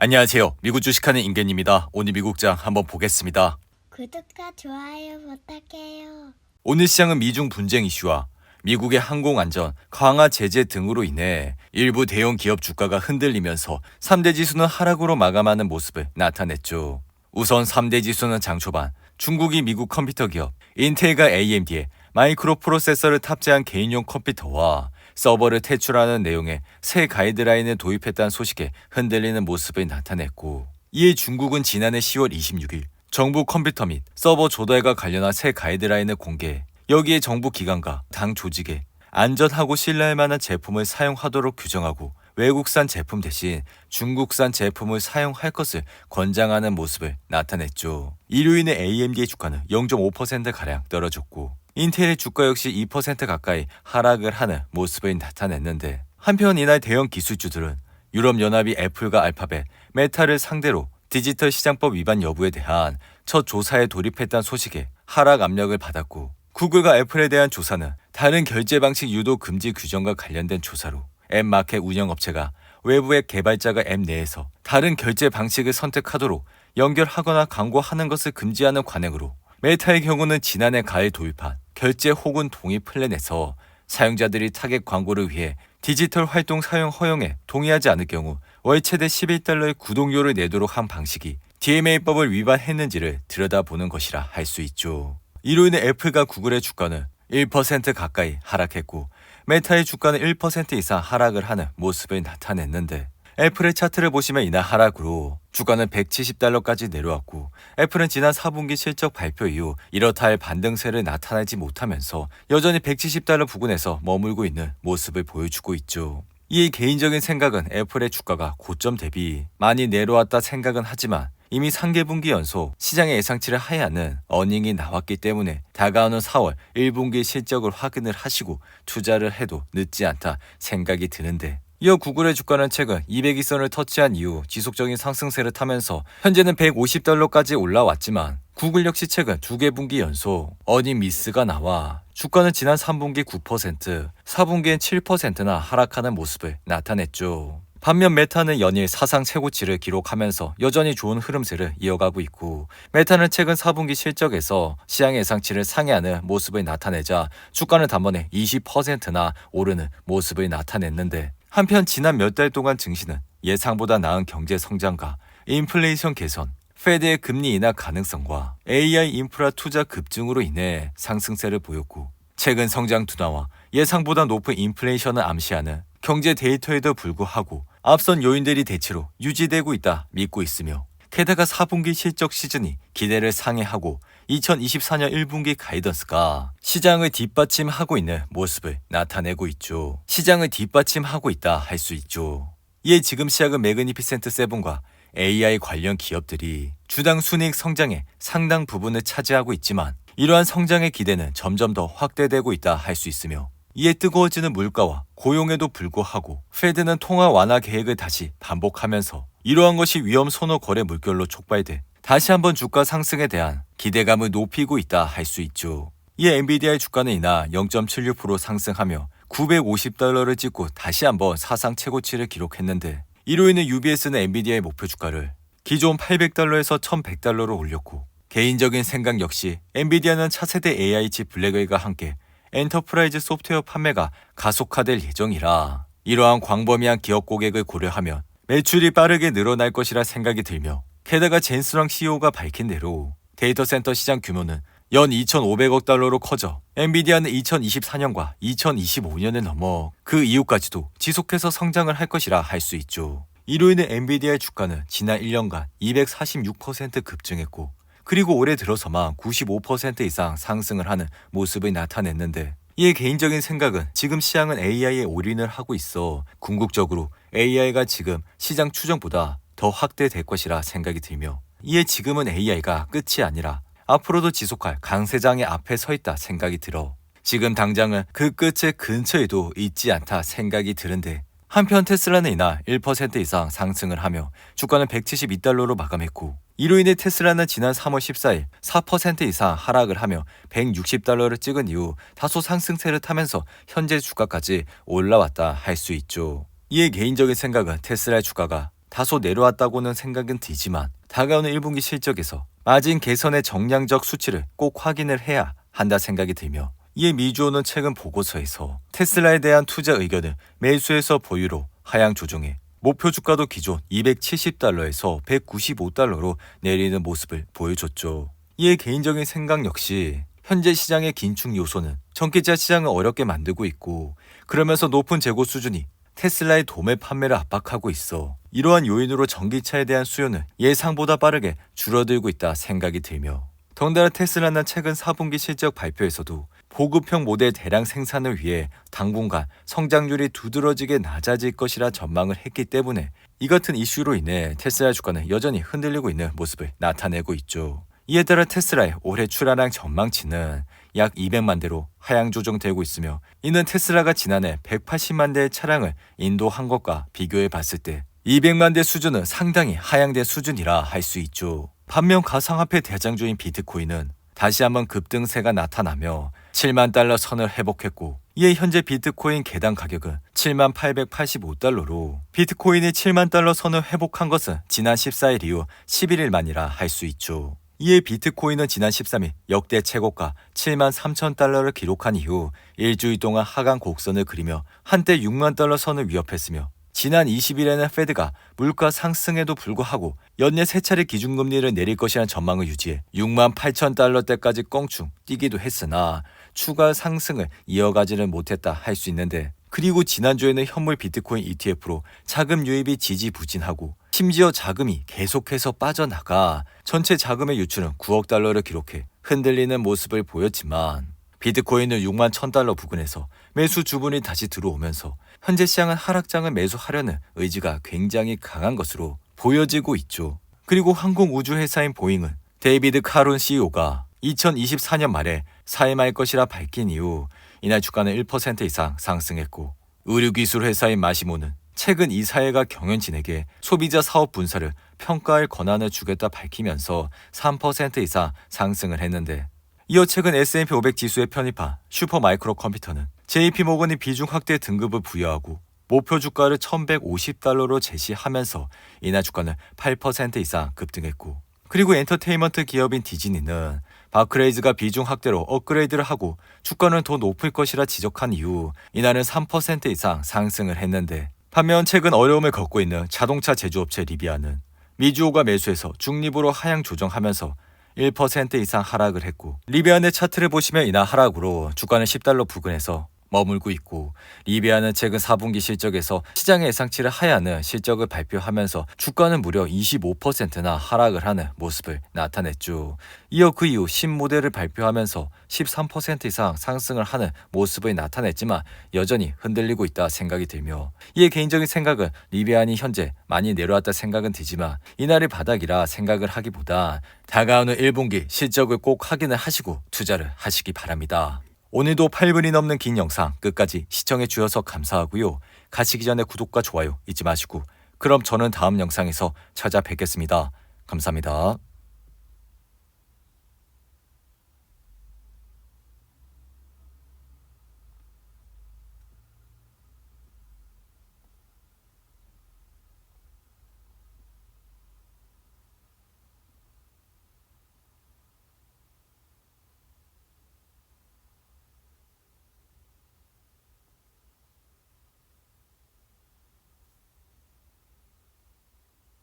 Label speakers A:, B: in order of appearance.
A: 안녕하세요. 미국 주식하는 임견입니다. 오늘 미국장 한번 보겠습니다.
B: 구독과 좋아요 부탁해요.
A: 오늘 시장은 미중 분쟁 이슈와 미국의 항공안전, 강화 제재 등으로 인해 일부 대형 기업 주가가 흔들리면서 3대 지수는 하락으로 마감하는 모습을 나타냈죠. 우선 3대 지수는 장 초반 중국이 미국 컴퓨터 기업 인텔과 AMD에 마이크로 프로세서를 탑재한 개인용 컴퓨터와 서버를 퇴출하는 내용의 새 가이드라인을 도입했다는 소식에 흔들리는 모습을 나타냈고, 이에 중국은 지난해 10월 26일 정부 컴퓨터 및 서버 조달과 관련한 새 가이드라인을 공개해 여기에 정부 기관과 당 조직에 안전하고 신뢰할 만한 제품을 사용하도록 규정하고 외국산 제품 대신 중국산 제품을 사용할 것을 권장하는 모습을 나타냈죠. 이로 인해 AMD의 주가는 0.5%가량 떨어졌고 인텔의 주가 역시 2% 가까이 하락을 하는 모습을 나타냈는데, 한편 이날 대형 기술주들은 유럽연합이 애플과 알파벳, 메타를 상대로 디지털 시장법 위반 여부에 대한 첫 조사에 돌입했다는 소식에 하락 압력을 받았고, 구글과 애플에 대한 조사는 다른 결제 방식 유도 금지 규정과 관련된 조사로 앱 마켓 운영업체가 외부 앱 개발자가 앱 내에서 다른 결제 방식을 선택하도록 연결하거나 광고하는 것을 금지하는 관행으로, 메타의 경우는 지난해 가을 도입한 결제 혹은 동의 플랜에서 사용자들이 타겟 광고를 위해 디지털 활동 사용 허용에 동의하지 않을 경우 월 최대 11달러의 구독료를 내도록 한 방식이 DMA법을 위반했는지를 들여다보는 것이라 할 수 있죠. 이로 인해 애플과 구글의 주가는 1% 가까이 하락했고, 메타의 주가는 1% 이상 하락을 하는 모습을 나타냈는데, 애플의 차트를 보시면 이날 하락으로 주가는 170달러까지 내려왔고, 애플은 지난 4분기 실적 발표 이후 이렇다 할 반등세를 나타내지 못하면서 여전히 170달러 부근에서 머물고 있는 모습을 보여주고 있죠. 이 개인적인 생각은 애플의 주가가 고점 대비 많이 내려왔다 생각은 하지만 이미 3개분기 연속 시장의 예상치를 하회하는 어닝이 나왔기 때문에 다가오는 4월 1분기 실적을 확인을 하시고 투자를 해도 늦지 않다 생각이 드는데, 이어 구글의 주가는 최근 200일선을 터치한 이후 지속적인 상승세를 타면서 현재는 150달러까지 올라왔지만, 구글 역시 최근 2개분기 연속 어닝 미스가 나와 주가는 지난 3분기 9%, 4분기엔 7%나 하락하는 모습을 나타냈죠. 반면 메타는 연일 사상 최고치를 기록하면서 여전히 좋은 흐름세를 이어가고 있고, 메타는 최근 4분기 실적에서 시장 예상치를 상회하는 모습을 나타내자 주가는 단번에 20%나 오르는 모습을 나타냈는데, 한편 지난 몇 달 동안 증시는 예상보다 나은 경제 성장과 인플레이션 개선, 페드의 금리 인하 가능성과 AI 인프라 투자 급증으로 인해 상승세를 보였고, 최근 성장 둔화와 예상보다 높은 인플레이션을 암시하는 경제 데이터에도 불구하고 앞선 요인들이 대체로 유지되고 있다 믿고 있으며, 게다가 4분기 실적 시즌이 기대를 상회하고 2024년 1분기 가이던스가 시장을 뒷받침하고 있는 모습을 나타내고 있죠. 시장을 뒷받침하고 있다 할 수 있죠. 이에 지금 시작은 매그니피센트 세븐과 AI 관련 기업들이 주당 순이익 성장의 상당 부분을 차지하고 있지만, 이러한 성장의 기대는 점점 더 확대되고 있다 할 수 있으며, 이에 뜨거워지는 물가와 고용에도 불구하고 페드는 통화 완화 계획을 다시 반복하면서 이러한 것이 위험 선호 거래 물결로 촉발돼 다시 한번 주가 상승에 대한 기대감을 높이고 있다 할 수 있죠. 이에 엔비디아의 주가는 이날 0.76% 상승하며 950달러를 찍고 다시 한번 사상 최고치를 기록했는데, 이로 인해 UBS는 엔비디아의 목표 주가를 기존 800달러에서 1100달러로 올렸고, 개인적인 생각 역시 엔비디아는 차세대 AI 칩 블랙웰과 함께 엔터프라이즈 소프트웨어 판매가 가속화될 예정이라 이러한 광범위한 기업 고객을 고려하면 매출이 빠르게 늘어날 것이라 생각이 들며, 게다가 젠스랑 CEO가 밝힌 대로 데이터 센터 시장 규모는 연 2,500억 달러로 커져 엔비디아는 2024년과 2025년을 넘어 그 이후까지도 지속해서 성장을 할 것이라 할 수 있죠. 이로 인해 엔비디아의 주가는 지난 1년간 246% 급증했고, 그리고 올해 들어서만 95% 이상 상승을 하는 모습을 나타냈는데, 이에 개인적인 생각은 지금 시장은 AI에 올인을 하고 있어 궁극적으로 AI가 지금 시장 추정보다 더 확대될 것이라 생각이 들며, 이에 지금은 AI가 끝이 아니라 앞으로도 지속할 강세장의 앞에 서 있다 생각이 들어 지금 당장은 그 끝의 근처에도 있지 않다 생각이 드는데, 한편 테슬라는 이날 1% 이상 상승을 하며 주가는 172달러로 마감했고, 이로 인해 테슬라는 지난 3월 14일 4% 이상 하락을 하며 160달러를 찍은 이후 다소 상승세를 타면서 현재 주가까지 올라왔다 할 수 있죠. 이에 개인적인 생각은 테슬라의 주가가 다소 내려왔다고는 생각은 들지만 다가오는 1분기 실적에서 마진 개선의 정량적 수치를 꼭 확인을 해야 한다 생각이 들며, 이에 미주오는 최근 보고서에서 테슬라에 대한 투자 의견을 매수해서 보유로 하향 조정해 목표 주가도 기존 270달러에서 195달러로 내리는 모습을 보여줬죠. 이에 개인적인 생각 역시 현재 시장의 긴축 요소는 전기차 시장을 어렵게 만들고 있고, 그러면서 높은 재고 수준이 테슬라의 도매 판매를 압박하고 있어 이러한 요인으로 전기차에 대한 수요는 예상보다 빠르게 줄어들고 있다 생각이 들며, 덩달아 테슬라는 최근 4분기 실적 발표에서도 보급형 모델 대량 생산을 위해 당분간 성장률이 두드러지게 낮아질 것이라 전망을 했기 때문에 이 같은 이슈로 인해 테슬라 주가는 여전히 흔들리고 있는 모습을 나타내고 있죠. 이에 따라 테슬라의 올해 출하량 전망치는 약 200만 대로 하향 조정되고 있으며, 이는 테슬라가 지난해 180만 대의 차량을 인도한 것과 비교해 봤을 때 200만 대 수준은 상당히 하향된 수준이라 할 수 있죠. 반면 가상화폐 대장주인 비트코인은 다시 한번 급등세가 나타나며 7만 달러 선을 회복했고, 이에 현재 비트코인 개당 가격은 7만 885달러로 비트코인이 7만 달러 선을 회복한 것은 지난 14일 이후 11일 만이라 할 수 있죠. 이에 비트코인은 지난 13일 역대 최고가 7만 3천 달러를 기록한 이후 일주일 동안 하강 곡선을 그리며 한때 6만 달러 선을 위협했으며, 지난 20일에는 페드가 물가 상승에도 불구하고 연내 3차례 기준금리를 내릴 것이라는 전망을 유지해 6만 8천 달러대까지 껑충 뛰기도 했으나 추가 상승을 이어가지는 못했다 할 수 있는데, 그리고 지난주에는 현물 비트코인 ETF로 자금 유입이 지지부진하고 심지어 자금이 계속해서 빠져나가 전체 자금의 유출은 9억 달러를 기록해 흔들리는 모습을 보였지만, 비트코인은 6만 1,000달러 부근에서 매수 주문이 다시 들어오면서 현재 시장은 하락장을 매수하려는 의지가 굉장히 강한 것으로 보여지고 있죠. 그리고 항공우주회사인 보잉은 데이비드 카론 CEO가 2024년 말에 사임할 것이라 밝힌 이후 이날 주가는 1% 이상 상승했고, 의류기술 회사인 마시모는 최근 이사회가 경영진에게 소비자 사업 분사를 평가할 권한을 주겠다 밝히면서 3% 이상 상승을 했는데, 이어 최근 S&P 500 지수에 편입한 슈퍼마이크로 컴퓨터는 JP모건이 비중 확대 등급을 부여하고 목표 주가를 1,150달러로 제시하면서 이날 주가는 8% 이상 급등했고, 그리고 엔터테인먼트 기업인 디즈니는 바크레이즈가 비중 확대로 업그레이드를 하고 주가는 더 높을 것이라 지적한 이후 이날은 3% 이상 상승을 했는데, 반면 최근 어려움을 겪고 있는 자동차 제조업체 리비아는 미주오가 매수해서 중립으로 하향 조정하면서 1% 이상 하락을 했고, 리비안의 차트를 보시면 이날 하락으로 주가는 10달러 부근에서 머물고 있고, 리비아는 최근 4분기 실적에서 시장의 예상치를 하야하는 실적을 발표하면서 주가는 무려 25%나 하락을 하는 모습을 나타냈죠. 이어 그 이후 신모델을 발표하면서 13% 이상 상승을 하는 모습을 나타냈지만 여전히 흔들리고 있다 생각이 들며, 이에 개인적인 생각은 리비안이 현재 많이 내려왔다 생각은 들지만 이날이 바닥이라 생각을 하기보다 다가오는 1분기 실적을 꼭 확인을 하시고 투자를 하시기 바랍니다. 오늘도 8분이 넘는 긴 영상 끝까지 시청해 주셔서 감사하고요. 가시기 전에 구독과 좋아요 잊지 마시고, 그럼 저는 다음 영상에서 찾아뵙겠습니다. 감사합니다.